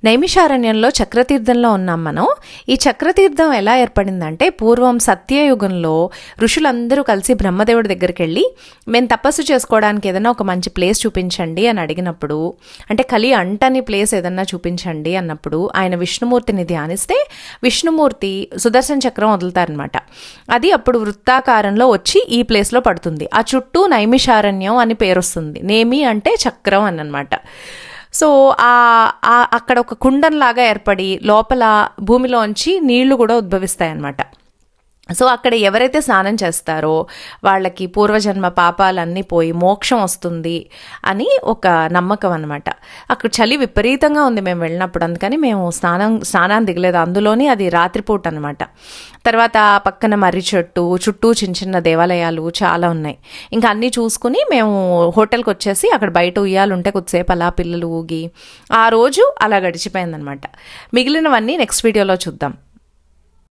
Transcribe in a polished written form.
నైమిషారణ్యంలో చక్రతీర్థంలో ఉన్నాం మనం. ఈ చక్రతీర్థం ఎలా ఏర్పడిందంటే, పూర్వం సత్యయుగంలో ఋషులందరూ కలిసి బ్రహ్మదేవుడి దగ్గరికి వెళ్ళి, మేము తపస్సు చేసుకోవడానికి ఏదైనా ఒక మంచి ప్లేస్ చూపించండి అని అడిగినప్పుడు, అంటే కలి అంటని ప్లేస్ ఏదన్నా చూపించండి అన్నప్పుడు ఆయన విష్ణుమూర్తిని ధ్యానిస్తే విష్ణుమూర్తి సుదర్శన చక్రం వదులుతారనమాట. అది అప్పుడు వృత్తాకారంలో వచ్చి ఈ ప్లేస్లో పడుతుంది. ఆ చుట్టూ నైమిషారణ్యం అని పేరు వస్తుంది. నేమి అంటే చక్రం అని అనమాట. సో అక్కడ ఒక కుండంలాగా ఏర్పడి లోపల భూమిలోంచి నీళ్లు కూడా ఉద్భవిస్తాయన్నమాట. సో అక్కడ ఎవరైతే స్నానం చేస్తారో వాళ్ళకి పూర్వజన్మ పాపాలన్నీ పోయి మోక్షం వస్తుంది అని ఒక నమ్మకం అనమాట. అక్కడ చలి విపరీతంగా ఉంది మేము వెళ్ళినప్పుడు, అందుకని మేము స్నానాన్ని దిగలేదు. అందులోని అది రాత్రిపూట అనమాట. తర్వాత పక్కన మర్రి చెట్టు చుట్టూ చిన్న చిన్న దేవాలయాలు చాలా ఉన్నాయి. ఇంకా అన్నీ చూసుకుని మేము హోటల్కి వచ్చేసి అక్కడ బయట ఉయ్యాలుంటే కొద్దిసేపు అలా పిల్లలు ఊగి ఆ రోజు అలా గడిచిపోయిందనమాట. మిగిలినవన్నీ నెక్స్ట్ వీడియోలో చూద్దాం.